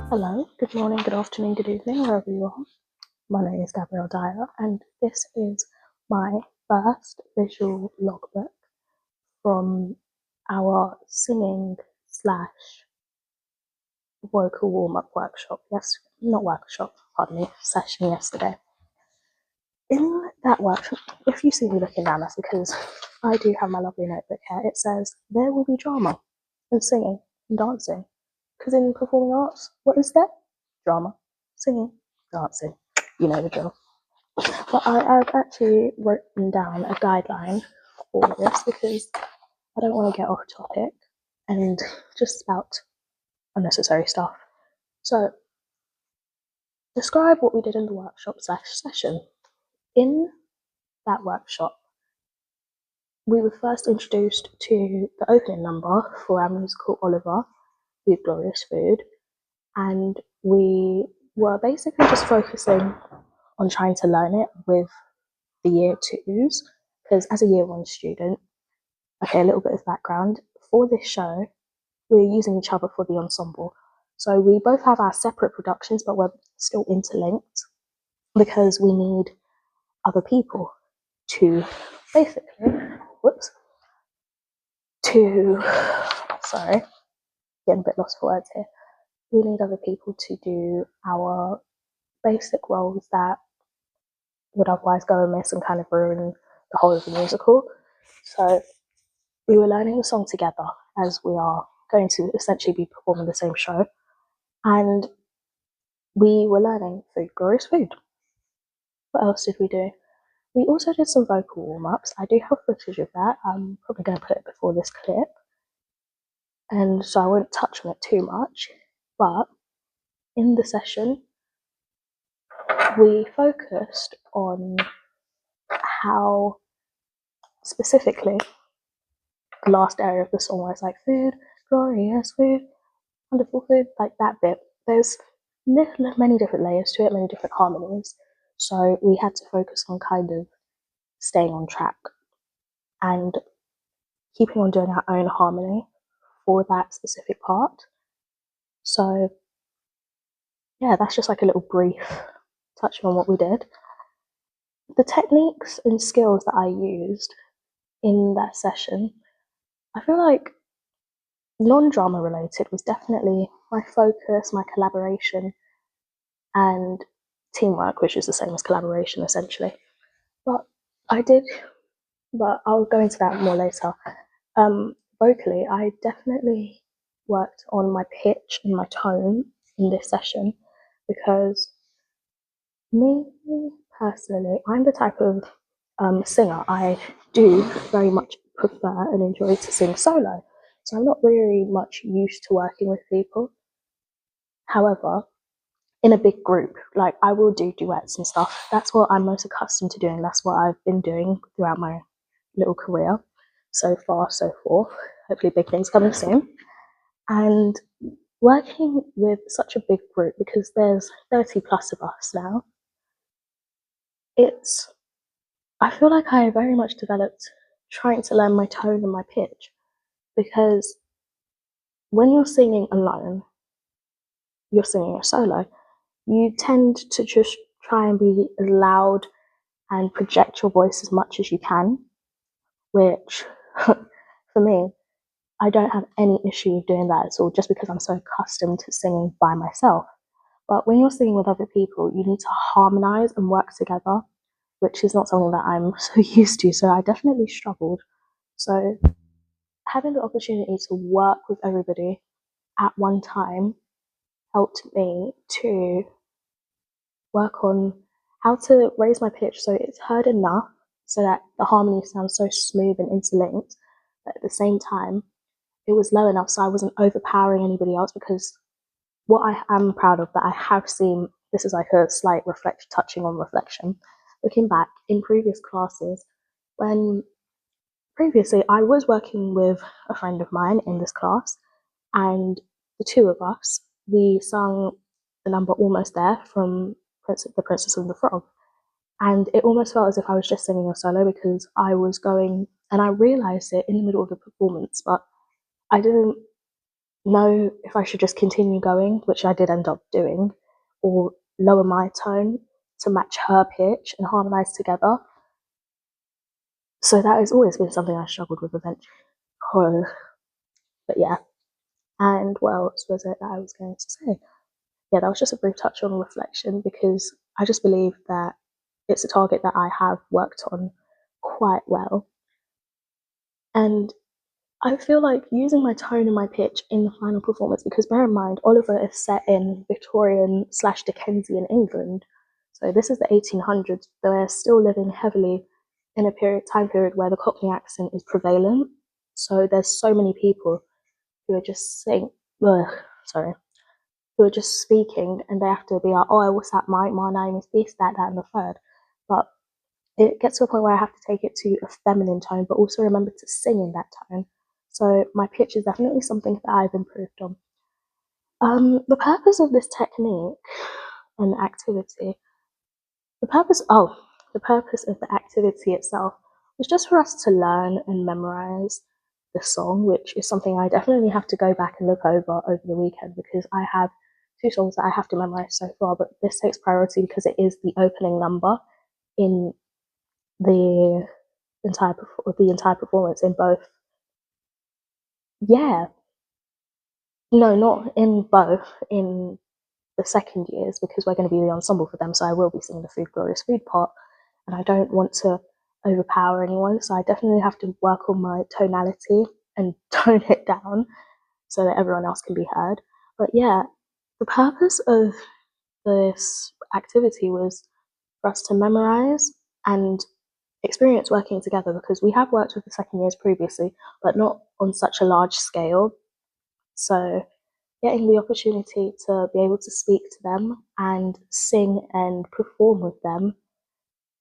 Hello, good morning, good afternoon, good evening, wherever you are. My name is Gabrielle Dyer, and this is my first visual logbook from our singing slash vocal warm-up workshop. Yes, not workshop, pardon me, session yesterday. In that workshop, if you see me looking down, that's because I do have my lovely notebook here. It says there will be drama and singing and dancing. Because in performing arts, what is there? Drama, singing, dancing. You know the drill. But I've actually written down a guideline for this because I don't want to get off topic and just spout unnecessary stuff. So, describe what we did in the workshop slash session. In that workshop, we were first introduced to the opening number for our musical Oliver, Food Glorious Food, and we were basically just focusing on trying to learn it with the year twos, because as a year one student, okay, a little bit of background, for this show, we're using each other for the ensemble. So we both have our separate productions, but we're still interlinked because we need other people to basically, sorry, getting a bit lost for words here. We need other people to do our basic roles that would otherwise go amiss and kind of ruin the whole of the musical. So we were learning the song together as we are going to essentially be performing the same show. And we were learning Food Glorious Food. What else did we do? We also did some vocal warm-ups. I do have footage of that. I'm probably going to put it before this clip. And so I won't touch on it too much. But in the session, we focused on how specifically the last area of the song where it's like food, glorious food, wonderful food, like that bit. There's many different layers to it, many different harmonies. So we had to focus on kind of staying on track and keeping on doing our own harmony for that specific part. So yeah, that's just like a little brief touching on what we did. The techniques and skills that I used in that session, I feel like non-drama related was definitely my focus, my collaboration, and teamwork, which is the same as collaboration essentially. But I'll go into that more later. Vocally, I definitely worked on my pitch and my tone in this session because me personally, I'm the type of singer I do very much prefer and enjoy to sing solo. So I'm not really much used to working with people. However, in a big group, like I will do duets and stuff. That's what I'm most accustomed to doing. That's what I've been doing throughout my little career. So far, so forth. Hopefully, big things coming soon. And working with such a big group, because there's 30 plus of us now, I feel like I very much developed trying to learn my tone and my pitch, because when you're singing alone, you're singing a solo, you tend to just try and be as loud and project your voice as much as you can, which for me, I don't have any issue doing that at all, just because I'm so accustomed to singing by myself. But when you're singing with other people, you need to harmonize and work together, which is not something that I'm so used to. So I definitely struggled. So having the opportunity to work with everybody at one time helped me to work on how to raise my pitch so it's heard enough so that the harmony sounds so smooth and interlinked, but at the same time, it was low enough so I wasn't overpowering anybody else. Because what I am proud of that I have seen, this is like a slight touching on reflection, looking back in previous classes, when previously I was working with a friend of mine in this class, and the two of us, we sung the number Almost There from The Princess and the Frog. And it almost felt as if I was just singing a solo, because I was going, and I realized it in the middle of the performance, but I didn't know if I should just continue going, which I did end up doing, or lower my tone to match her pitch and harmonize together. So that has always been something I struggled with eventually. But yeah. And what else was it that I was going to say? Yeah, that was just a brief touch on reflection because I just believe that it's a target that I have worked on quite well. And I feel like using my tone and my pitch in the final performance, because bear in mind, Oliver is set in Victorian slash Dickensian England. So this is the 1800s. They're still living heavily in a time period where the Cockney accent is prevalent. So there's so many people who are just saying, sorry, who are just speaking and they have to be like, oh, what's that, my name is this, that, and the third. But it gets to a point where I have to take it to a feminine tone, but also remember to sing in that tone. So my pitch is definitely something that I've improved on. The purpose of this technique and activity, the purpose of the activity itself was just for us to learn and memorize the song, which is something I definitely have to go back and look over the weekend because I have two songs that I have to memorize so far, but this takes priority because it is the opening number in the entire performance in both. Yeah, no, not in both. In the second years because we're going to be the ensemble for them, so I will be singing the Food Glorious Food part, and I don't want to overpower anyone, so I definitely have to work on my tonality and tone it down so that everyone else can be heard. But yeah, the purpose of this activity was for us to memorize and experience working together because we have worked with the second years previously, but not on such a large scale. So getting the opportunity to be able to speak to them and sing and perform with them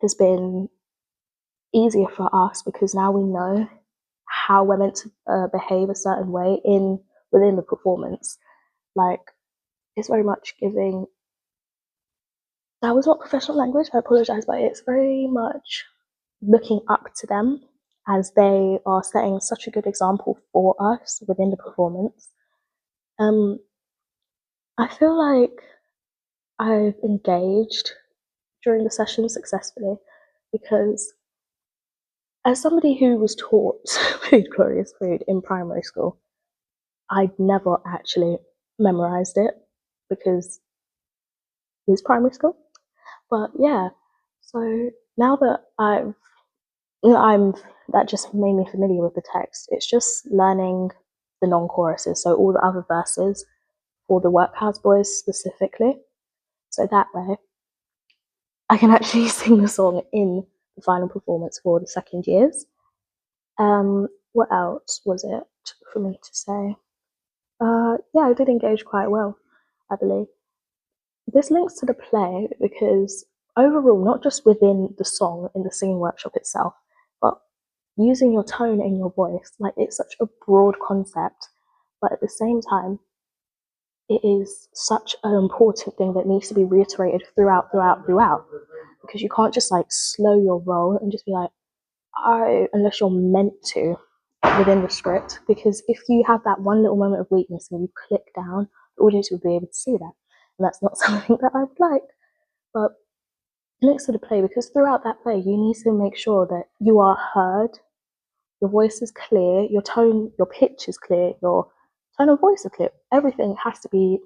has been easier for us because now we know how we're meant to behave a certain way in within the performance. Like it's very much giving. That was not professional language. I apologize, but it's very much looking up to them as they are setting such a good example for us within the performance. Um, I feel like I've engaged during the session successfully because as somebody who was taught food glorious food in primary school, I'd never actually memorized it because it was primary school. But yeah, so now that I'm that just made me familiar with the text. It's just learning the non-choruses, so all the other verses for the workhouse boys specifically. So that way I can actually sing the song in the final performance for the second years. What else was it for me to say? Yeah, I did engage quite well, I believe. This links to the play because overall, not just within the song in the singing workshop itself, but using your tone in your voice, like it's such a broad concept, but at the same time, it is such an important thing that needs to be reiterated throughout, because you can't just like slow your roll and just be like, unless you're meant to within the script, because if you have that one little moment of weakness and you click down, the audience will be able to see that. And that's not something that I would like. But next to the play, because throughout that play, you need to make sure that you are heard, your voice is clear, your tone, your pitch is clear, your tone of voice is clear. Everything has to be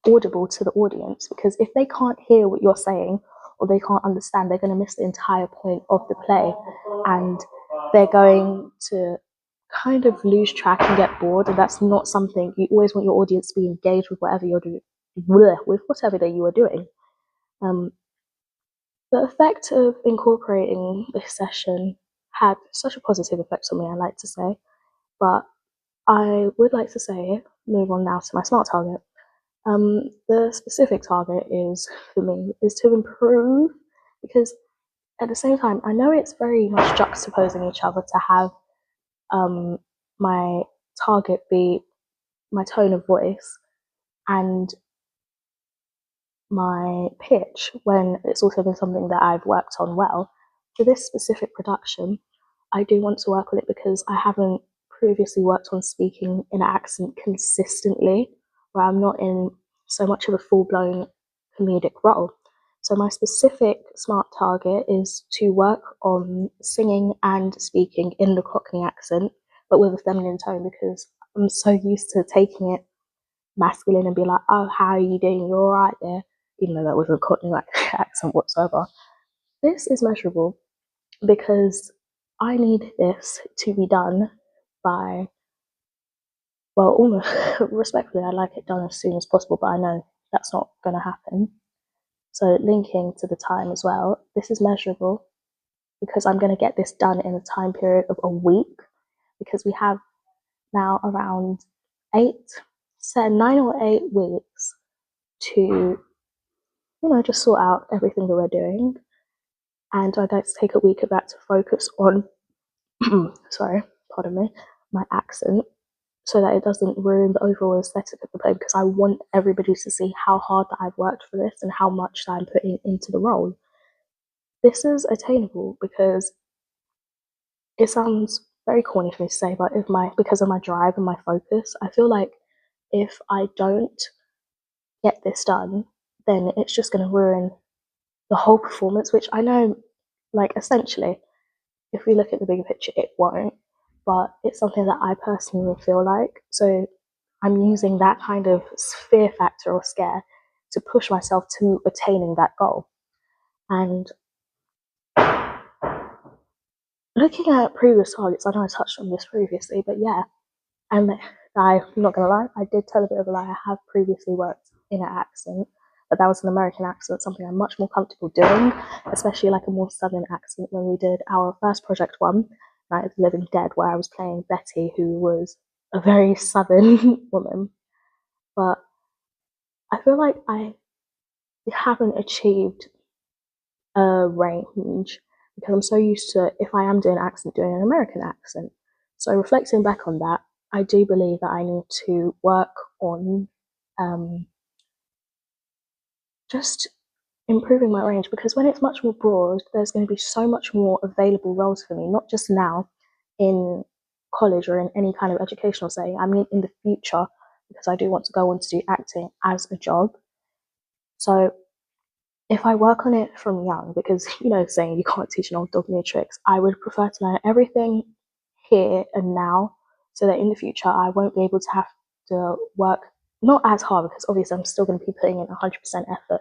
audible to the audience because if they can't hear what you're saying or they can't understand, they're going to miss the entire point of the play and they're going to kind of lose track and get bored. And that's not something you always want your audience to be engaged with whatever you're doing, with whatever that you are doing. Um, the effect of incorporating this session had such a positive effect on me, I like to say, but I would like to say, move on now to my SMART target. The specific target is for me is to improve because at the same time I know it's very much juxtaposing each other to have my target be my tone of voice and my pitch when it's also been something that I've worked on well. For this specific production, I do want to work on it because I haven't previously worked on speaking in an accent consistently, where I'm not in so much of a full-blown comedic role. So my specific SMART target is to work on singing and speaking in the Cockney accent, but with a feminine tone, because I'm so used to taking it masculine and be like, oh, how are you doing? You're all right there, even though that wasn't a Cockney accent whatsoever. This is measurable because I need this to be done by, well, almost respectfully, I like it done as soon as possible, but I know that's not going to happen. So linking to the time as well, this is measurable because I'm going to get this done in a time period of a week, because we have now around 9 or 8 weeks to, just sort out everything that we're doing. And I'd like to take a week of that to focus on, sorry, pardon me, my accent, so that it doesn't ruin the overall aesthetic of the play, because I want everybody to see how hard that I've worked for this and how much that I'm putting into the role. This is attainable because it sounds very corny for me to say, but because of my drive and my focus, I feel like if I don't get this done, then it's just going to ruin the whole performance, which I know, like, essentially, if we look at the bigger picture, it won't, but it's something that I personally feel like. So I'm using that kind of fear factor or scare to push myself to attaining that goal. And looking at previous targets, I know I touched on this previously, but yeah, and I'm not gonna lie, I did tell a bit of a lie. I have previously worked in an accent, but that was an American accent, something I'm much more comfortable doing, especially like a more southern accent. When we did our first project one, Night of the Living Dead, where I was playing Betty, who was a very southern woman. But I feel like I haven't achieved a range because I'm so used to, if I am doing an accent, doing an American accent. So reflecting back on that, I do believe that I need to work on just improving my range, because when it's much more broad, there's going to be so much more available roles for me, not just now in college or in any kind of educational setting. I mean, in the future, because I do want to go on to do acting as a job. So if I work on it from young, because saying you can't teach an old dog new tricks, I would prefer to learn everything here and now, so that in the future I won't be able to have to work not as hard, because obviously I'm still going to be putting in 100% effort.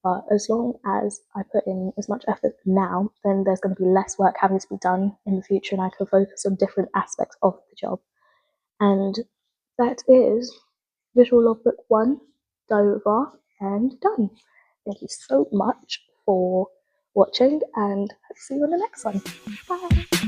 But as long as I put in as much effort now, then there's going to be less work having to be done in the future, and I can focus on different aspects of the job. And that is visual logbook 1 over and done. Thank you so much for watching, and see you on the next one. Bye.